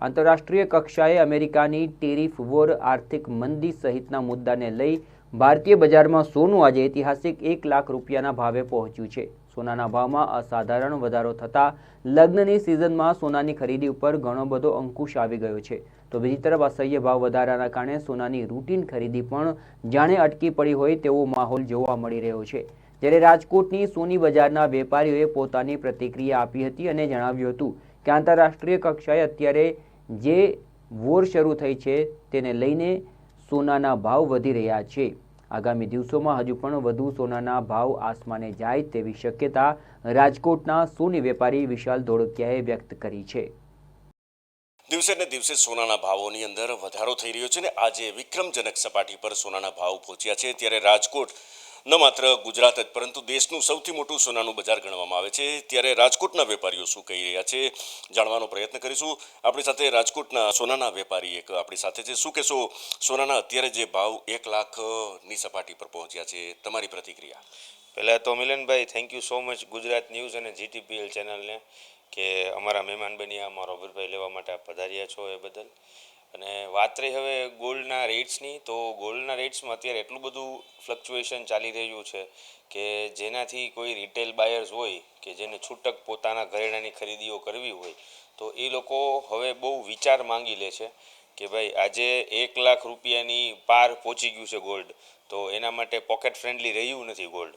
આંતરરાષ્ટ્રીય કક્ષાએ અમેરિકાની ટેરિફ વોર, આર્થિક મંદી સહિતના મુદ્દાને લઈ ભારતીય બજારમાં સોનું આજે ઐતિહાસિક 1 લાખ રૂપિયાના ભાવે પહોંચ્યું છે। સોનાના ભાવમાં અસાધારણ વધારો થતાં લગ્નની સિઝનમાં સોનાની ખરીદી ઉપર ઘણો બધો અંકુશ આવી ગયો છે। તો બીજી તરફ અસહ્ય ભાવ વધારાના કારણે સોનાની રૂટીન ખરીદી પણ જાણે અટકી પડી હોય તેવો માહોલ જોવા મળી રહ્યો છે। જ્યારે રાજકોટની સોની બજારના વેપારીઓએ પોતાની પ્રતિક્રિયા આપી હતી અને જણાવ્યું હતું કે આંતરરાષ્ટ્રીય કક્ષાએ અત્યારે જે વોર શરૂ થઈ છે તેને લઈને સોનાના ભાવ વધી રહ્યા છે। આગામી દિવસોમાં હજુ પણ વધુ સોનાના ભાવ આસમાને જાય તેવી શક્યતા રાજકોટના સોની વેપારી વિશાલ ધોળકિયાએ વ્યક્ત કરી છે। દિવસે ને દિવસે સોનાના ભાવોની અંદર વધારો થઈ રહ્યો છે ને આજે વિક્રમજનક સપાટી પર સોનાના ભાવ પહોંચ્યા છે। ત્યારે રાજકોટ ન માત્ર ગુજરાત જ પરંતુ દેશનું સૌથી મોટું સોનાનું બજાર ગણવામાં આવે છે। ત્યારે રાજકોટના વેપારીઓ શું કહી રહ્યા છે જાણવાનો પ્રયત્ન કરીશું। આપણી સાથે રાજકોટના સોનાના વેપારી એક આપણી સાથે છે। શું કહેશો, સોનાના અત્યારે જે ભાવ 1 લાખની સપાટી પર પહોંચ્યા છે, તમારી પ્રતિક્રિયા? પહેલાં તો મિલનભાઈ, thank you so much Gujarat news અને GTPL ચેનલને કે અમારા મહેમાન બની અમારો અભિપ્રાય લેવા માટે આપ પધાર્યા છો એ બદલ। અને વાત રહી હવે ગોલ્ડના રેટ્સની, તો ગોલ્ડના રેટ્સમાં અત્યારે એટલું બધું ફ્લક્ચ્યુએશન ચાલી રહ્યું છે કે જેનાથી કોઈ રિટેલ બાયર્સ હોય કે જેને છૂટક પોતાના ઘરેણાંની ખરીદીઓ કરવી હોય તો એ લોકો હવે બહુ વિચાર માંગી લે છે કે ભાઈ આજે 1 લાખ રૂપિયાની પાર પહોંચી ગયું છે ગોલ્ડ, તો એના માટે પોકેટ ફ્રેન્ડલી રહ્યું નથી ગોલ્ડ।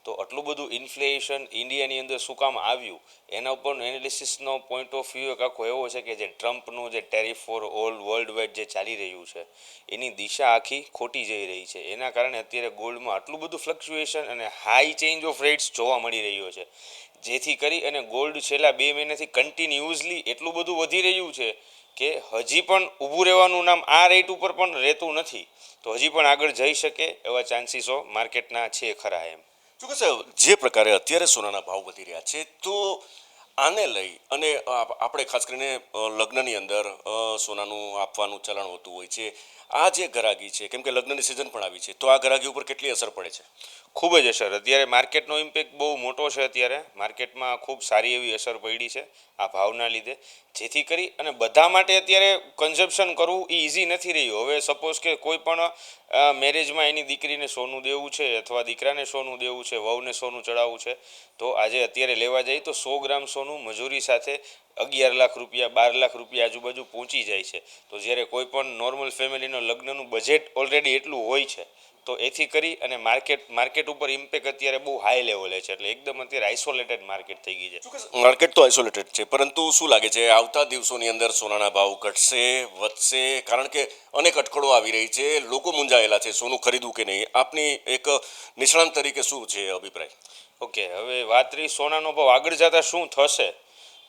તો આટલું બધું ઇન્ફ્લેશન ઇન્ડિયાની અંદર શું કામ આવ્યું એના ઉપર એનાલિસિસનો પોઈન્ટ ઓફ વ્યૂ એક આખો એવો છે કે જે ટ્રમ્પનું જે tariff for all world wide જે ચાલી રહ્યું છે એની દિશા આખી ખોટી જઈ રહી છે। એના કારણે અત્યારે ગોલ્ડમાં આટલું બધું ફ્લક્ચ્યુએશન અને હાઈ ચેન્જ ઓફ રેટ્સ જોવા મળી રહ્યો છે, જેથી કરી અને ગોલ્ડ છેલ્લા 2 મહિનાથી કન્ટિન્યુઅસલી એટલું બધું વધી રહ્યું છે કે હજી પણ ઊભું રહેવાનું નામ આ રેટ ઉપર પણ રહેતું નથી। તો હજી પણ આગળ જઈ શકે એવા ચાન્સીસો માર્કેટના છે ખરા એમ। ચોક્કસ, જે પ્રકારે અત્યારે સોનાના ભાવ વધી રહ્યા છે તો આને લઈ અને આપણે ખાસ કરીને લગ્નની અંદર સોનાનું આપવાનું ચલણ હોતું હોય છે। આ જે ગ્રાહકી છે, કેમ કે લગ્નની સિઝન પણ આવી છે, તો આ ગ્રાહકી ઉપર કેટલી અસર પડે છે? ખૂબ જ અસર, અત્યારે માર્કેટનો ઇમ્પેક્ટ બહુ મોટો છે। અત્યારે માર્કેટમાં ખૂબ સારી એવી અસર પડી છે આ ભાવના લીધે, જેથી કરી અને બધા માટે અત્યારે કન્ઝમ્પશન કરવું એ ઇઝી નથી રહ્યું। હવે સપોઝ કે કોઈ પણ મેરેજમાં એની દીકરીને સોનું દેવું છે અથવા દીકરાને સોનું દેવું છે, વહુને સોનું ચડાવવું છે, તો આજે અત્યારે લેવા જઈએ તો 100 ગ્રામ સોનું મજૂરી સાથે 11 લાખ રૂપિયા 12 લાખ રૂપિયા આજુબાજુ પહોંચી જાય છે। તો જ્યારે કોઈ પણ નોર્મલ ફેમિલીનો લગ્નનું બજેટ ઓલરેડી એટલું હોય છે, તો એથી કરી અને માર્કેટ ઉપર ઇમ્પેક્ટ અત્યારે બહુ હાઈ લેવલે છે, એટલે એકદમ અત્યારે આઇસોલેટેડ માર્કેટ થઈ ગઈ છે। માર્કેટ તો આઇસોલેટેડ છે, પરંતુ શું લાગે છે આવતા દિવસોની અંદર સોનાના ભાવ ઘટશે, વધશે? કારણ કે અનેક અટકળો આવી રહી છે, લોકો મૂંઝાયેલા છે સોનું ખરીદવું કે નહીં। આપની એક નિષ્ણાંત તરીકે શું છે અભિપ્રાય? ઓકે, હવે વાત રહી સોનાનો ભાવ આગળ જતાં શું થશે,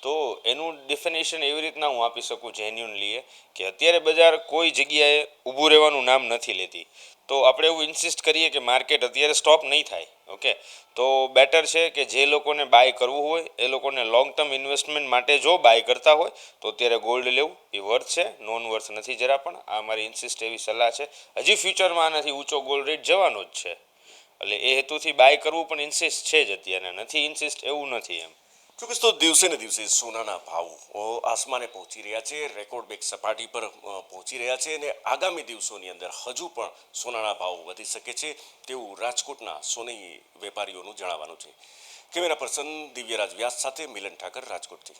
તો એનું ડેફિનેશન એવી રીતના હું આપી શકું જેન્યુઅનલી કે અત્યારે બજાર કોઈ જગ્યાએ ઊભું રહેવાનું નામ નથી લેતી। તો આપણે એવું ઇન્સિસ્ટ કરીએ કે માર્કેટ અત્યારે સ્ટોપ નહીં થાય। ઓકે, તો બેટર છે કે જે લોકોને બાય કરવું હોય એ લોકોને લોંગ ટર્મ ઇન્વેસ્ટમેન્ટ માટે જો બાય કરતા હોય તો અત્યારે ગોલ્ડ લેવું એ વર્થ છે, નોન વર્થ નથી જરા પણ। આ મારી ઇન્સિસ્ટ એવી સલાહ છે। હજી ફ્યુચરમાં આનાથી ઊંચો ગોલ્ડ રેટ જવાનો જ છે, એટલે એ હેતુથી બાય કરવું પણ ઇન્સિસ્ટ છે જ અત્યારે, નથી ઇન્સિસ્ટ એવું નથી એમ। ચોક્કસ, તો દિવસે ને દિવસે સોનાના ભાવ આસમાને પહોંચી રહ્યા છે, રેકોર્ડ બ્રેક સપાટી પર પહોંચી રહ્યા છે અને આગામી દિવસોની અંદર હજુ પણ સોનાના ભાવ વધી શકે છે તેવું રાજકોટના સોની વેપારીઓનું જણાવવાનું છે। કેમેરા પર્સન દિવ્યરાજ વ્યાસ સાથે મિલન ઠાકર, રાજકોટથી।